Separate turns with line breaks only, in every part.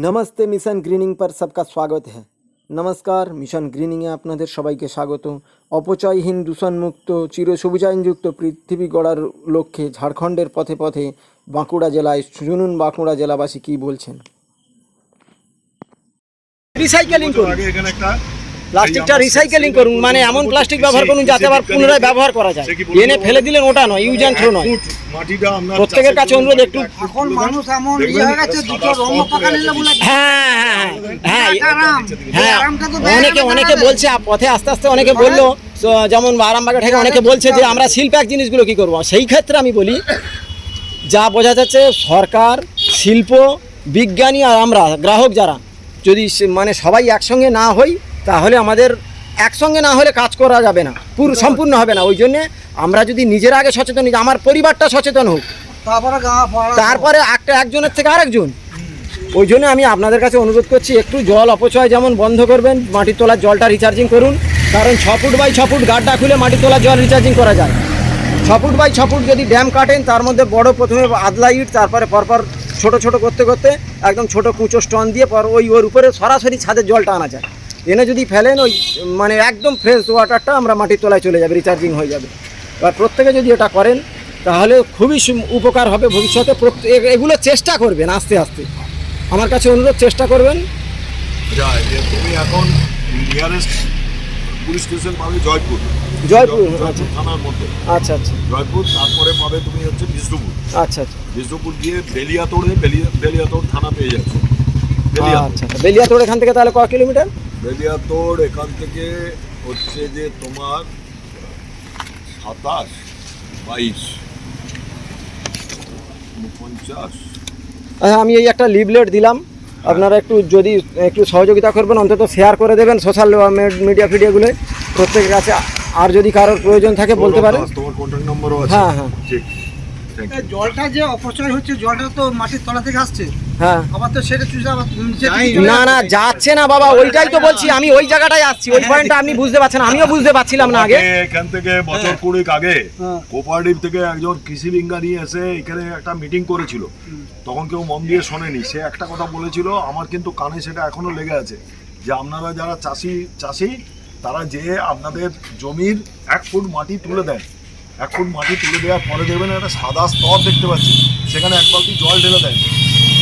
नमस्ते mission grinning पर सबका स्वागत है। नमस्कार, मिशन গ্রিনিংয়ে আপনাদের সবাইকে স্বাগত। অপচয়হীন দূষণমুক্ত চিরসবুজায়নযুক্ত পৃথিবী গড়ার লক্ষ্যে ঝাড়খণ্ডের পথে পথে বাঁকুড়া জেলায় শুনুন বাঁকুড়া জেলাবাসী কী বলছেন। রিসাইকেলিং করুন, প্লাস্টিকটা রিসাইকেলিং করুন, মানে এমন প্লাস্টিক ব্যবহার করুন যাতে আবার পুনরায় ব্যবহার করা যায়। এনে ফেলে দিলেন ওটা নয়, ইউজ অ্যান্ড থ্রো নয়। প্রত্যেকের কাছে অনুরোধ একটু,
এখন মানুষ এমন ইয়ে হয়ে গেছে দুটো রং পাকা নিলে বলে
অনেকে বলছে পথে আস্তে আস্তে অনেকে বললো, যেমন আরামবাগে থেকে অনেকে বলছে যে আমরা শিল্প এক জিনিসগুলো কি করবো। সেই ক্ষেত্রে আমি বলি, যা বোঝা যাচ্ছে সরকার, শিল্প, বিজ্ঞানী আর আমরা গ্রাহক যারা যদি মানে সবাই একসঙ্গে না হই, তাহলে আমাদের একসঙ্গে না হলে কাজ করা যাবে না, সম্পূর্ণ হবে না। ওই জন্যে আমরা যদি নিজের আগে সচেতন, আমার পরিবারটা সচেতন হোক, তারপরে একজনের থেকে আরেকজন। ওই জন্য আমি আপনাদের কাছে অনুরোধ করছি, একটু জল অপচয় যেমন বন্ধ করবেন, মাটির তলার জলটা রিচার্জিং করুন। কারণ 6 ফুট বাই 6 ফুট গাড্ডা খুলে মাটির তলার জল রিচার্জিং করা যায়। 6 ফুট বাই 6 ফুট যদি ড্যাম কাটেন, তার মধ্যে বড় প্রথমে আদলা ইট, তারপরে পরপর ছোট ছোট করতে করতে একদম ছোট কুঁচো স্টোন দিয়ে ওর উপরে সরাসরি ছাদের জলটা আনা যায়। এনে যদি ফেলেন, ওই মানে একদম ফ্রেশ ওয়াটারটা আমরা মাটির তলায় চলে যাবে, রিচার্জিং হয়ে যাবে। আর প্রত্যেকে যদি এটা করেন তাহলে খুবই উপকার হবে ভবিষ্যতে। এগুলো চেষ্টা করবেন আস্তে আস্তে, আমার কাছে অনুরোধ, চেষ্টা করবেন।
তুমি এখন নিয়ারেস্ট পুলিশ স্টেশন পাবে জয়পুর থানার মধ্যে।
আচ্ছা আচ্ছা,
জয়পুর, তারপরে পাবে তুমি হচ্ছে বিষ্ণুপুর।
আচ্ছা আচ্ছা,
বিষ্ণুপুর গিয়ে বেলিয়াতোড় থানা পেয়ে যাচ্ছে।
আচ্ছা, বেলিয়াতোড় এখান থেকে তাহলে কত কিলোমিটার?
বেলিয়াতোড় এখান থেকে হচ্ছে যে তোমার 27, 22, 49।
আচ্ছা, আমি এই একটা লিফলেট দিলাম, আপনারা একটু যদি একটু সহযোগিতা করবেন, অন্তত শেয়ার করে দেবেন সোশ্যাল মিডিয়াগুলো প্রত্যেকের কাছে। আর যদি কারোর প্রয়োজন থাকে বলতে পারেন।
তোমার কন্ট্যাক্ট নম্বরও আছে।
হ্যাঁ হ্যাঁ,
ঠিক।
জলটা যে অপচয় হচ্ছে, জলটা তো মাটির তলা থেকে আসছে।
হ্যাঁ,
আবার তো সেটা
না যাচ্ছে না বাবা, ওইটাই তো বলছি আমি, ওই জায়গাটাই আসছি। ওই পয়েন্টটা আপনি বুঝতে পারছেন, আমিও বুঝতে পারছিলাম না আগে।
এখান থেকে বছর 20 আগে কোপারেটিভ থেকে একজন কৃষি বিজ্ঞানী এসে এখানে একটা মিটিং করেছিল। তখন কেউ মন দিয়ে শোনেনি। সে একটা কথা বলেছিল, আমার কিন্তু কানে সেটা এখনো লেগে আছে, যে আপনারা যারা চাষি তারা যে আপনাদের জমির 1 ফুট মাটি তুলে দেন, 1 ফুট মাটি তুলে দেওয়ার পরে দেখবেন একটা সাদা স্তর দেখতে পাচ্ছি, সেখানে 1 বালতি জল ঢেলে দেন।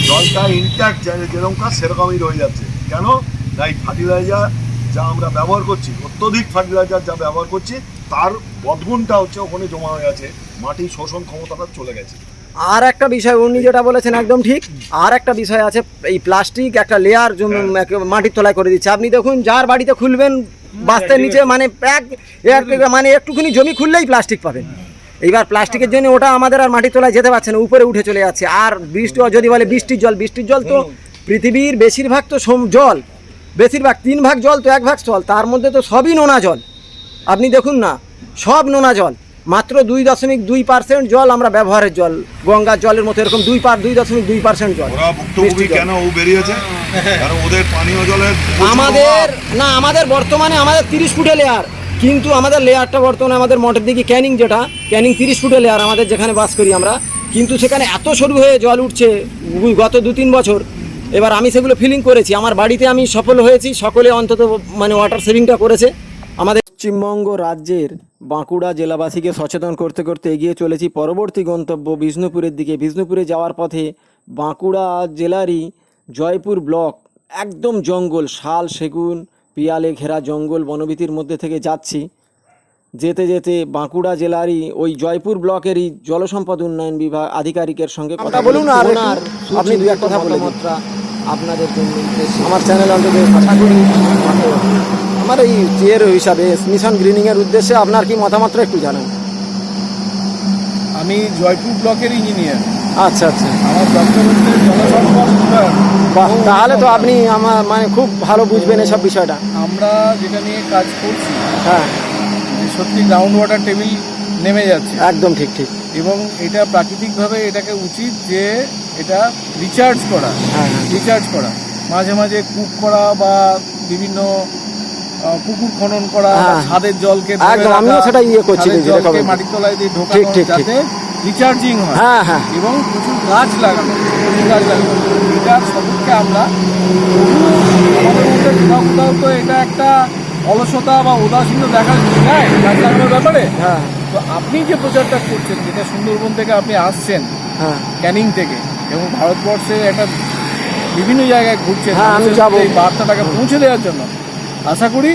জলটা ইনট্যাক্ট যেরকম কাজ সেরকমই রয়ে যাচ্ছে। কেন না, এই ফার্টিলাইজার যা আমরা ব্যবহার করছি, অত্যধিক ফার্টিলাইজার যা ব্যবহার করছি, তার বদগুণটা হচ্ছে ওখানে জমা হয়ে আছে, মাটির শোষণ ক্ষমতাটা চলে গেছে।
আর একটা বিষয় উনি যেটা বলেছেন একদম ঠিক। আর একটা বিষয় আছে, এই প্লাস্টিক একটা লেয়ার মাটির তলায় করে দিচ্ছে। আপনি দেখুন, যার বাড়িতে খুলবেন বাস্তের নিচে মানে মানে একটুখানি জমি খুললেই প্লাস্টিক পাবেন। এইবার প্লাস্টিকের জন্য ওটা আমাদের আর মাটির তলায় যেতে পারছে না, উপরে উঠে চলে যাচ্ছে। আর বৃষ্টি যদি বলে বৃষ্টির জল তো পৃথিবীর বেশিরভাগ তো জল, বেশিরভাগ 3 ভাগ জল তো 1 ভাগ জল, তার মধ্যে তো সবই নোনা জল। আপনি দেখুন না, সব নোনা জল। মাত্র 2.2% জল আমরা ব্যবহারের জল, গঙ্গার জলের মতো এরকম 2.2% জল। আমাদের বর্তমানে আমাদের 30 ফুটে লেয়ার, কিন্তু আমাদের লেয়ারটা বর্তমানে আমাদের মোটর দিকে ক্যানিং 30 ফুটে লেয়ার আমাদের যেখানে বাস করি আমরা, কিন্তু সেখানে এত সরু হয়ে জল উঠছে গত 2-3 বছর। এবার আমি সেগুলো ফিলিং করেছি, আমার বাড়িতে আমি সফল হয়েছি, সকলে অন্তত মানে ওয়াটার সেভিংটা করেছে। আমাদের পশ্চিমবঙ্গ রাজ্যের বাঁকুড়া জেলাবাসীকে সচেতন করতে করতে এগিয়ে চলেছি পরবর্তী গন্তব্য বিষ্ণুপুরের দিকে। বিষ্ণুপুরে যাওয়ার পথে বাঁকুড়া জেলারই জয়পুর ব্লক, একদম জঙ্গল, শাল সেগুন পিয়ালে ঘেরা জঙ্গল বনভীতির মধ্যে থেকে যাচ্ছি। যেতে যেতে বাঁকুড়া জেলারই ওই জয়পুর ব্লকেরই জলসম্পদ উন্নয়ন বিভাগ আধিকারিকের সঙ্গে কথা বলুন। আর আপনি 2-1 কথা বলে মাত্রা আপনাদের জন্য আমার চ্যানেল অন্তত আশা করি আমার এই হিসাবে মিশন গ্রিনিংয়ের উদ্দেশ্যে আপনার কি মতামত একটু জানান।
আমি জয়পুর ব্লকের ইঞ্জিনিয়ার।
আচ্ছা আচ্ছা,
আমার দপ্তর হচ্ছে জলসম্পদ উন্নয়ন।
বাহ, তাহলে তো আপনি আমার মানে খুব ভালো বুঝবেন এসব বিষয়টা।
আমরা যেটা নিয়ে কাজ করছি,
হ্যাঁ,
সত্যি গ্রাউন্ড ওয়াটার টেবিল নেমে যাচ্ছে।
একদম ঠিক ঠিক।
এবং এটা প্রাকৃতিকভাবে এটাকে উচিত যে এটা রিচার্জ করা, মাঝে মাঝে কূপ করা বা বিভিন্ন পুকুর খনন করা, ছাদের জলকে
আমিও সেটা করছি,
মাটির তলায় দিয়ে ঢোকানো, যাতে রিচার্জিং হয়
হ্যাঁ হ্যাঁ
এবং প্রচুর গাছ লাগানো এটার সবকে আমরা আমাদের মধ্যে কোথাও কোথাও তো এটা একটা অলসতা বা উদাসীন দেখা যায় গাছ লাগানোর ব্যাপারে।
হ্যাঁ
তো আপনি যে প্রচারটা করছেন, যেটা সুন্দরবন থেকে আপনি আসছেন,
হ্যাঁ
ক্যানিং থেকে, এবং ভারতবর্ষে একটা বিভিন্ন জায়গায় ঘুরছেন,
হ্যাঁ, আমি
মানুষের
যাবো।
মধ্যে এই বার্তাটাকে পৌঁছে দেওয়ার জন্য, আশা করি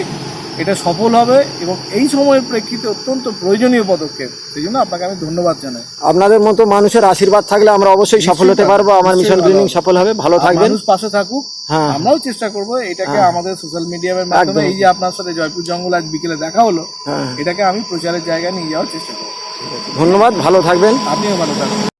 এটা সফল হবে এবং এই সময়ের প্রেক্ষিতে অত্যন্ত প্রয়োজনীয় পদক্ষেপ। সেই জন্য আপনাকে আমি ধন্যবাদ জানাই।
আপনাদের মতো মানুষের আশীর্বাদ থাকলে আমরা অবশ্যই সফল হতে পারবো। আমার মিশন
নিশ্চয়ই
গ্রিনিং
ভালো।
সফল হবে। ভালো
আর
থাকবেন।
মানুষ পাশে থাকুক,
হ্যাঁ।
আমরাও চেষ্টা করব এটাকে
হ্যাঁ।
আমাদের সোশ্যাল মিডিয়ার মাধ্যমে,
একদম।
এই যে আপনার সাথে জয়পুর জঙ্গল আজ বিকেলে দেখা হলো,
হ্যাঁ
এটাকে আমি প্রচারের জায়গায় নিয়ে যাওয়ার চেষ্টা করব।
ধন্যবাদ, ভালো থাকবেন।
আপনিও ভালো থাকুন।